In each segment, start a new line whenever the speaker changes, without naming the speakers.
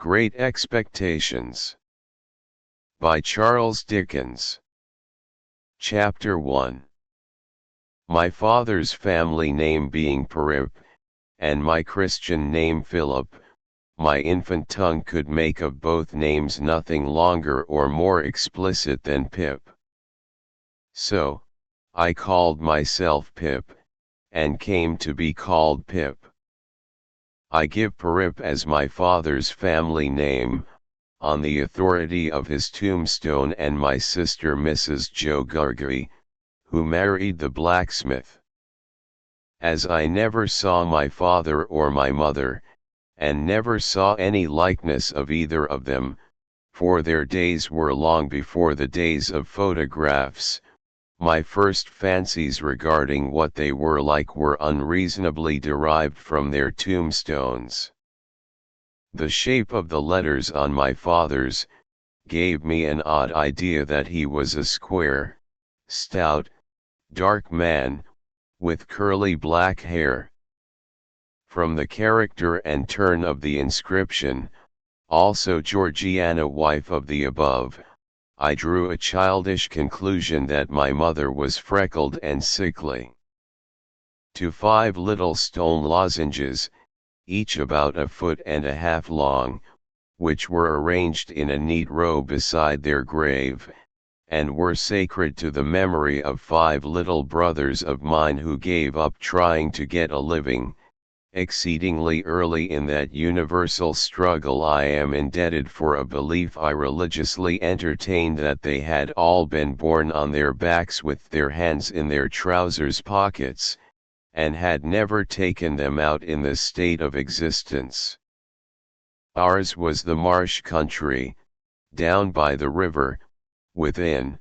Great Expectations by Charles Dickens. Chapter 1. My father's family name being Pirip, and my Christian name Philip, my infant tongue could make of both names nothing longer or more explicit than Pip. So, I called myself Pip, and came to be called Pip. I give Pirip as my father's family name, on the authority of his tombstone and my sister Mrs. Jo Gargery, who married the blacksmith. As I never saw my father or my mother, and never saw any likeness of either of them, for their days were long before the days of photographs, my first fancies regarding what they were like were unreasonably derived from their tombstones. The shape of the letters on my father's gave me an odd idea that he was a square, stout, dark man, with curly black hair. From the character and turn of the inscription, also Georgiana, wife of the above, I drew a childish conclusion that my mother was freckled and sickly. To 5 little stone lozenges, each about 1.5 feet long, which were arranged in a neat row beside their grave, and were sacred to the memory of 5 little brothers of mine who gave up trying to get a living, exceedingly early in that universal struggle. I am indebted for a belief I religiously entertained that they had all been born on their backs with their hands in their trousers pockets, and had never taken them out in this state of existence. Ours was the marsh country, down by the river, within,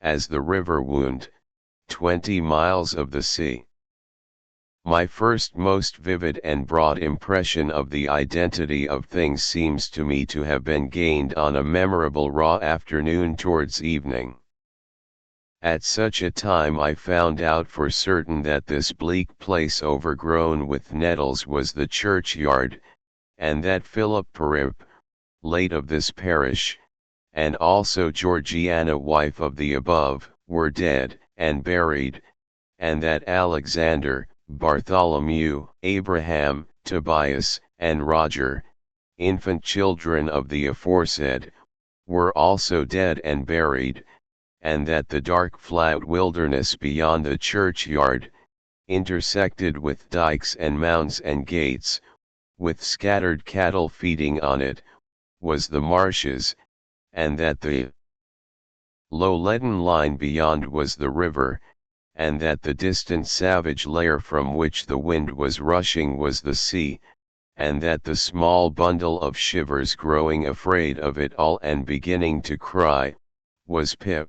as the river wound, 20 miles of the sea. My first most vivid and broad impression of the identity of things seems to me to have been gained on a memorable raw afternoon towards evening. At such a time I found out for certain that this bleak place overgrown with nettles was the churchyard, and that Philip Pirip, late of this parish, and also Georgiana, wife of the above, were dead and buried, and that Alexander, Bartholomew, Abraham, Tobias, and Roger, infant children of the aforesaid, were also dead and buried, and that the dark flat wilderness beyond the churchyard, intersected with dikes and mounds and gates, with scattered cattle feeding on it, was the marshes, and that the low leaden line beyond was the river, and that the distant savage lair from which the wind was rushing was the sea, and that the small bundle of shivers growing afraid of it all and beginning to cry, was Pip.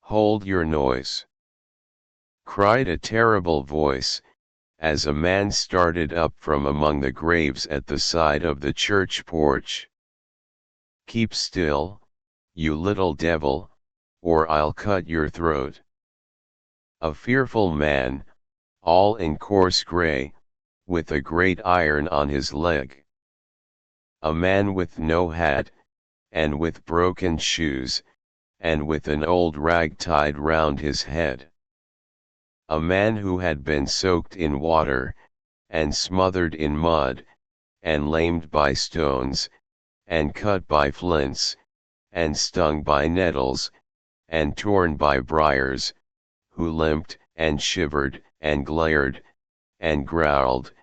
"Hold your noise!" cried a terrible voice, as a man started up from among the graves at the side of the church porch. "Keep still, you little devil, or I'll cut your throat." A fearful man, all in coarse grey, with a great iron on his leg. A man with no hat, and with broken shoes, and with an old rag tied round his head. A man who had been soaked in water, and smothered in mud, and lamed by stones, and cut by flints, and stung by nettles, and torn by briars, who limped, and shivered, and glared, and growled,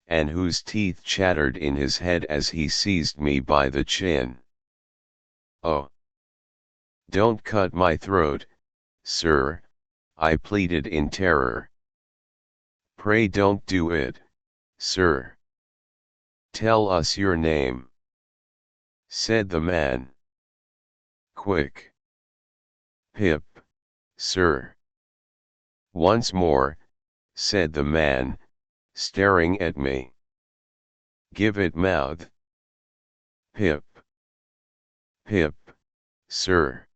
and whose teeth chattered in his head as he seized me by the chin. "Oh, don't cut my throat, sir," I pleaded in terror. "Pray don't do it, sir." "Tell us your name," said the man. "Quick." "Pip, sir." "Once more," said the man, staring at me. "Give it mouth." "Pip." "Pip, sir."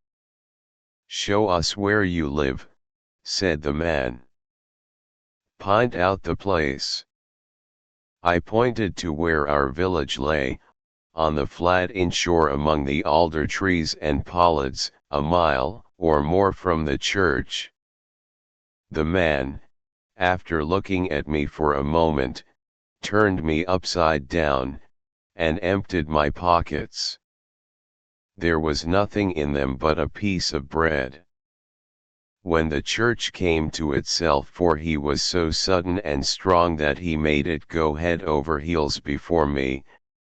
"Show us where you live," said the man. "Point out the place." I pointed to where our village lay, on the flat inshore among the alder trees and pollards, a mile or more from the church. The man, after looking at me for a moment, turned me upside down, and emptied my pockets. There was nothing in them but a piece of bread. When the church came to itself, for he was so sudden and strong that he made it go head over heels before me,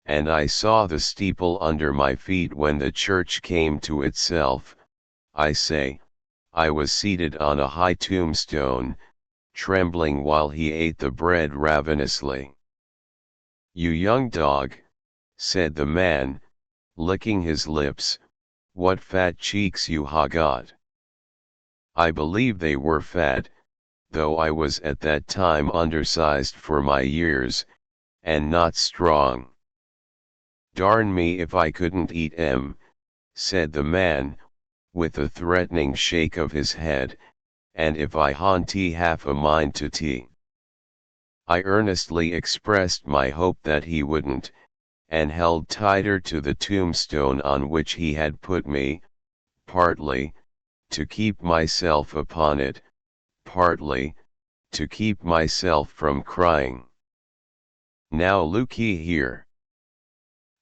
and I saw the steeple under my feet when the church came to itself, I say, I was seated on a high tombstone, trembling while he ate the bread ravenously. "You young dog," said the man, licking his lips, "what fat cheeks you ha got." I believe they were fat, though I was at that time undersized for my years, and not strong. "Darn me if I couldn't eat 'em," said the man, with a threatening shake of his head, "and if I ha'n't half a mind to tea." I earnestly expressed my hope that he wouldn't, and held tighter to the tombstone on which he had put me, partly, to keep myself upon it, partly, to keep myself from crying. "Now look ye here,"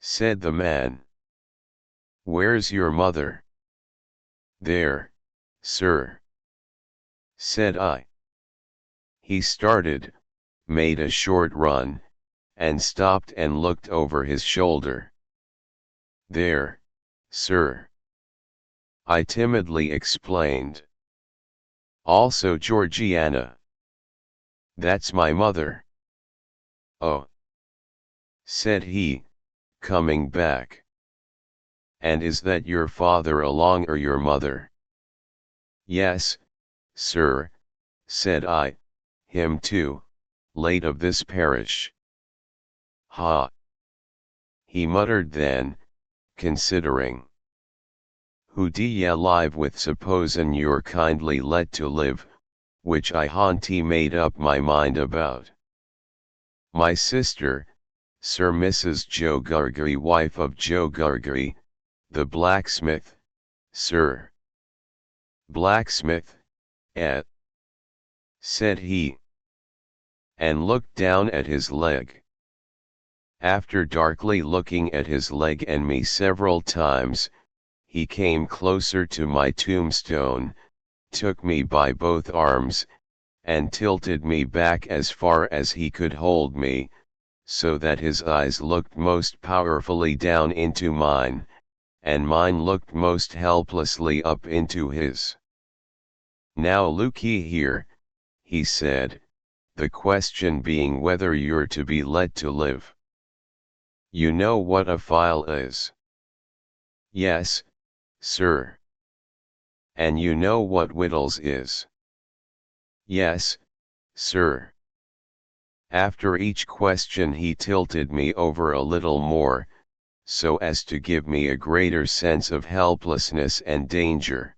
said the man. "Where's your mother?" "There, sir," said I. He started, made a short run, and stopped and looked over his shoulder. "There, sir," I timidly explained. "Also Georgiana. That's my mother." "Oh," said he, coming back. "And is that your father along or your mother?" "Yes, sir," said I, "him too, late of this parish." "Ha!" he muttered then, considering. "Who d'ye live with supposin' you're kindly let to live, which I ha'n't made up my mind about." "My sister, Sir Mrs. Joe Gargery, wife of Joe Gargery, the blacksmith, sir." "Blacksmith, eh?" said he, and looked down at his leg. After darkly looking at his leg and me several times, he came closer to my tombstone, took me by both arms, and tilted me back as far as he could hold me, so that his eyes looked most powerfully down into mine, and mine looked most helplessly up into his. "Now look ye here," he said, "the question being whether you're to be let to live. You know what a file is?" "Yes, sir." "And you know what wittles is?" "Yes, sir." After each question he tilted me over a little more, so as to give me a greater sense of helplessness and danger.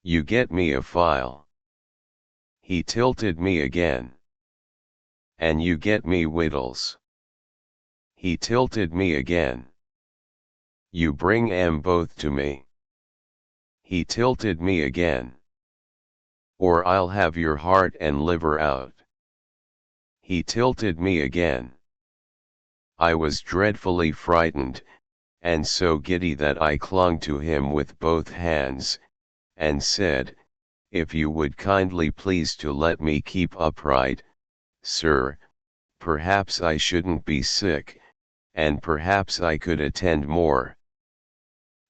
"You get me a file." He tilted me again. "And you get me wittles." He tilted me again. "You bring 'em both to me." He tilted me again. "Or I'll have your heart and liver out." He tilted me again. I was dreadfully frightened, and so giddy that I clung to him with both hands, and said, "If you would kindly please to let me keep upright, sir, perhaps I shouldn't be sick, and perhaps I could attend more."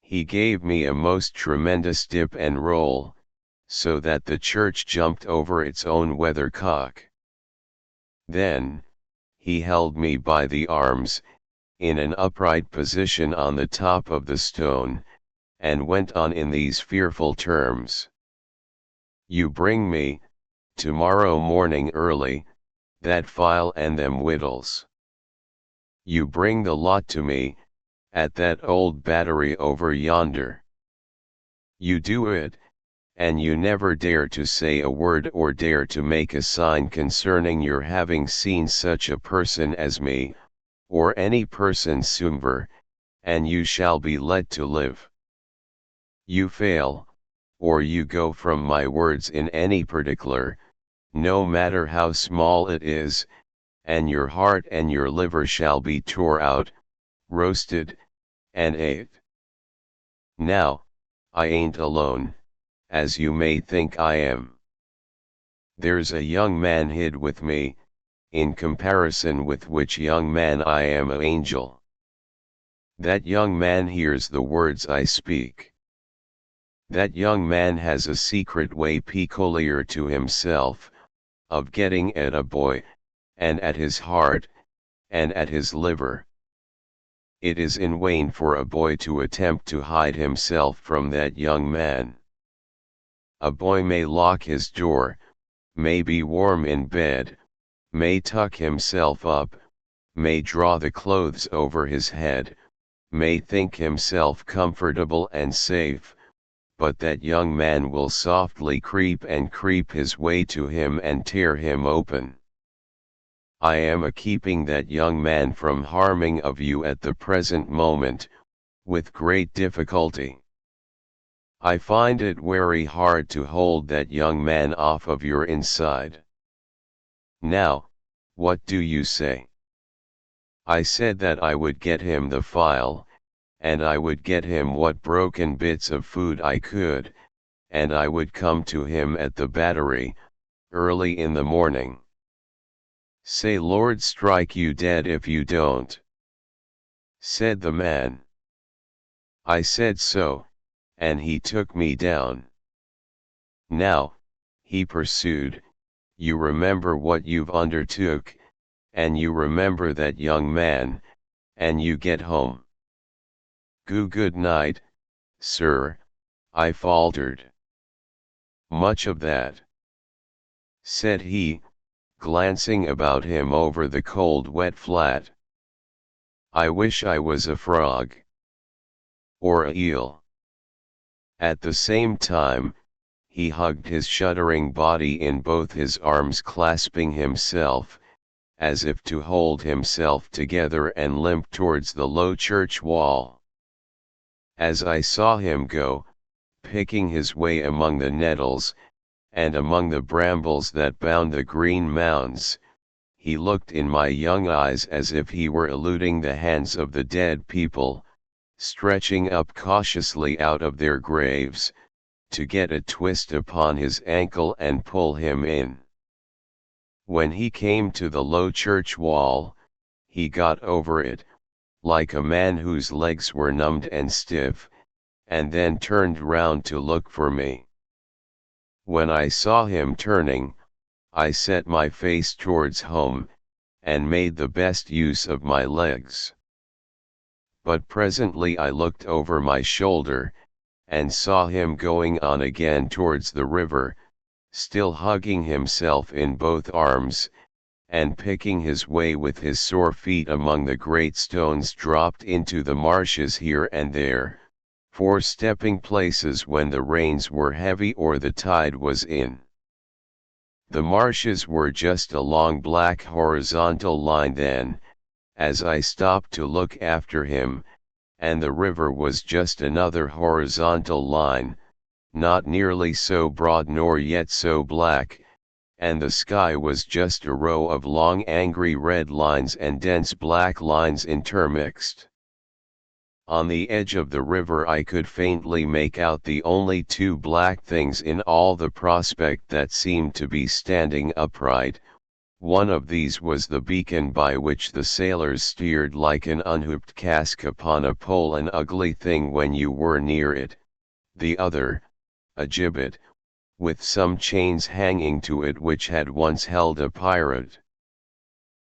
He gave me a most tremendous dip and roll, so that the church jumped over its own weathercock. Then, he held me by the arms, in an upright position on the top of the stone, and went on in these fearful terms: "You bring me, tomorrow morning early, that file and them wittles. You bring the lot to me, at that old battery over yonder. You do it, and you never dare to say a word or dare to make a sign concerning your having seen such a person as me, or any person soever, and you shall be let to live. You fail, or you go from my words in any particular, no matter how small it is, and your heart and your liver shall be tore out, roasted, and ate. Now, I ain't alone, as you may think I am. There's a young man hid with me, in comparison with which young man I am an angel. That young man hears the words I speak. That young man has a secret way peculiar to himself, of getting at a boy, and at his heart, and at his liver. It is in vain for a boy to attempt to hide himself from that young man. A boy may lock his door, may be warm in bed, may tuck himself up, may draw the clothes over his head, may think himself comfortable and safe, but that young man will softly creep his way to him and tear him open. I am a keeping that young man from harming of you at the present moment, with great difficulty. I find it very hard to hold that young man off of your inside. Now, what do you say? I said that I would get him the file, and I would get him what broken bits of food I could, and I would come to him at the Battery, early in the morning. Say, Lord strike you dead if you don't, said the man. I said so, and he took me down. Now, he pursued, you remember what you've undertook, and you remember that young man, and you get home. Good night, sir, I faltered. Much of that, said he, glancing about him over the cold wet flat. I wish I was a frog. Or a eel. At the same time, he hugged his shuddering body in both his arms, clasping himself, as if to hold himself together, and limped towards the low church wall. As I saw him go, picking his way among the nettles, and among the brambles that bound the green mounds, he looked in my young eyes as if he were eluding the hands of the dead people, stretching up cautiously out of their graves, to get a twist upon his ankle and pull him in. When he came to the low church wall, he got over it, like a man whose legs were numbed and stiff, and then turned round to look for me. When I saw him turning, I set my face towards home, and made the best use of my legs. But presently I looked over my shoulder, and saw him going on again towards the river, still hugging himself in both arms, and picking his way with his sore feet among the great stones dropped into the marshes here and there, for stepping places when the rains were heavy or the tide was in. The marshes were just a long black horizontal line then, as I stopped to look after him, and the river was just another horizontal line, not nearly so broad nor yet so black, and the sky was just a row of long angry red lines and dense black lines intermixed. On the edge of the river I could faintly make out the only two black things in all the prospect that seemed to be standing upright. One of these was the beacon by which the sailors steered like an unhooped cask upon a pole, an ugly thing when you were near it; the other, a gibbet, with some chains hanging to it which had once held a pirate.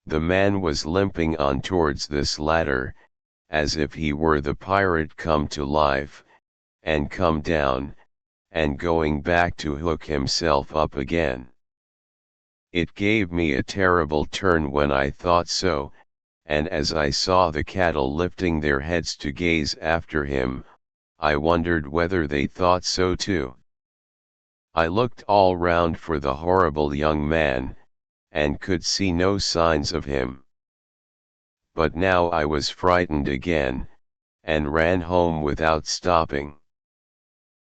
The man was limping on towards this latter, as if he were the pirate come to life, and come down, and going back to hook himself up again. It gave me a terrible turn when I thought so, and as I saw the cattle lifting their heads to gaze after him, I wondered whether they thought so too. I looked all round for the horrible young man, and could see no signs of him. but now I was frightened again, and ran home without stopping.